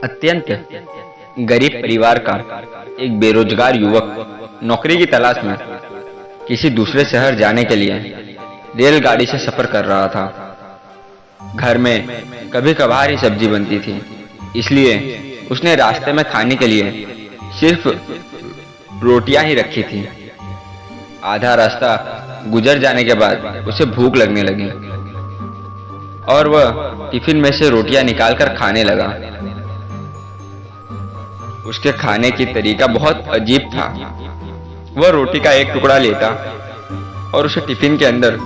अत्यंत गरीब परिवार का एक बेरोजगार युवक नौकरी की तलाश में किसी दूसरे शहर जाने के लिए रेलगाड़ी से सफर कर रहा था। घर में कभी कभार ही सब्जी बनती थी, इसलिए उसने रास्ते में खाने के लिए सिर्फ रोटियां ही रखी थी। आधा रास्ता गुजर जाने के बाद उसे भूख लगने लगी और वह टिफिन में से रोटियां निकालकर खाने लगा। उसके खाने की तरीका बहुत अजीब था। वह रोटी का एक टुकड़ा लेता और उसे टिफिन के अंदर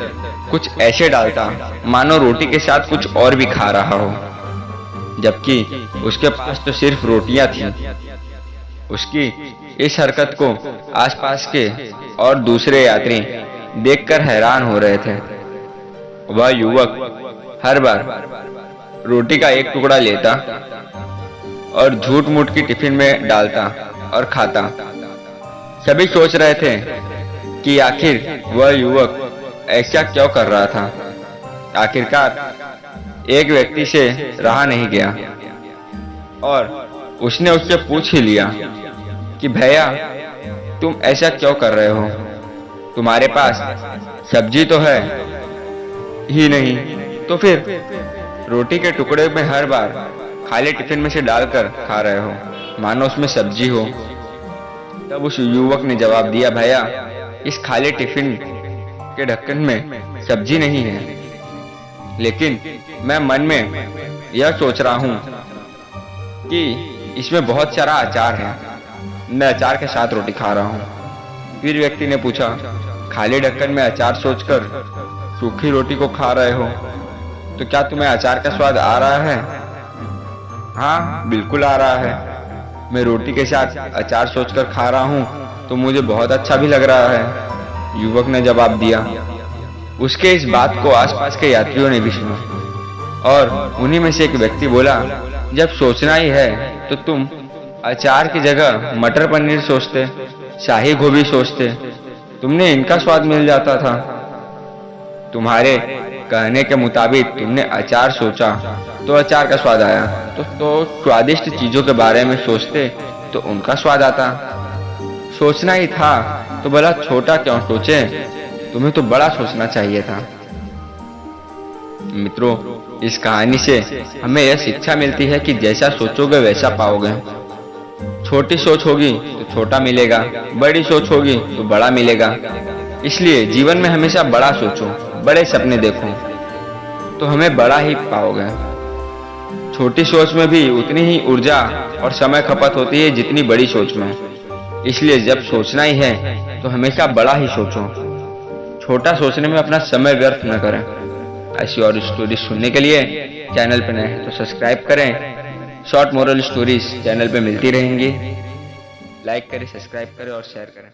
कुछ ऐसे डालता मानो रोटी के साथ कुछ और भी खा रहा हो, जबकि उसके पास तो सिर्फ रोटियां थीं। उसकी इस हरकत को आसपास के और दूसरे यात्री देखकर हैरान हो रहे थे। वह युवक हर बार रोटी का एक टुकड़ा लेता और झूठ मूठ की टिफिन में डालता और खाता। सभी सोच रहे थे कि आखिर वह युवक ऐसा क्यों कर रहा था। आखिरकार एक व्यक्ति से रहा नहीं गया और उसने उससे पूछ ही लिया कि भैया, तुम ऐसा क्यों कर रहे हो? तुम्हारे पास सब्जी तो है ही नहीं, तो फिर रोटी के टुकड़े में हर बार खाली टिफिन में से डालकर खा रहे हो मानो उसमें सब्जी हो। तब उस युवक ने जवाब दिया, भैया, इस खाली टिफिन के ढक्कन में सब्जी नहीं है, लेकिन मैं मन में यह सोच रहा हूँ कि इसमें बहुत सारा अचार है। मैं अचार के साथ रोटी खा रहा हूँ। फिर व्यक्ति ने पूछा, खाली ढक्कन में अचार सोचकर सूखी रोटी को खा रहे हो, तो क्या तुम्हें अचार का स्वाद आ रहा है? हाँ, बिल्कुल आ रहा है। मैं रोटी के साथ अचार सोचकर खा रहा हूँ तो मुझे बहुत अच्छा भी लग रहा है, युवक ने जवाब दिया। उसके इस बात को आसपास के यात्रियों ने भी सुना और उन्हीं में से एक व्यक्ति बोला, जब सोचना ही है तो तुम अचार की जगह मटर पनीर सोचते, शाही गोभी सोचते, तुमने इनका स्वाद मिल जाता था। तुम्हारे कहने के मुताबिक तुमने अचार सोचा तो अचार का स्वाद आया, तो स्वादिष्ट चीजों के बारे में सोचते तो उनका स्वाद आता। सोचना ही था तो भला छोटा क्यों सोचे? तुम्हें तो बड़ा सोचना चाहिए था। मित्रों, इस कहानी से हमें यह शिक्षा मिलती है कि जैसा सोचोगे वैसा पाओगे। छोटी सोच होगी तो छोटा मिलेगा, बड़ी सोच होगी तो बड़ा मिलेगा। इसलिए जीवन में हमेशा बड़ा सोचो, बड़े सपने देखो, तो हमें बड़ा ही पाओगे। छोटी सोच में भी उतनी ही ऊर्जा और समय खपत होती है जितनी बड़ी सोच में। इसलिए जब सोचना ही है तो हमेशा बड़ा ही सोचो। छोटा सोचने में अपना समय व्यर्थ न करें। ऐसी और स्टोरी सुनने के लिए चैनल पर नए हैं तो सब्सक्राइब करें। शॉर्ट मोरल स्टोरीज चैनल पे मिलती रहेंगी। लाइक करें, सब्सक्राइब करें और शेयर करें।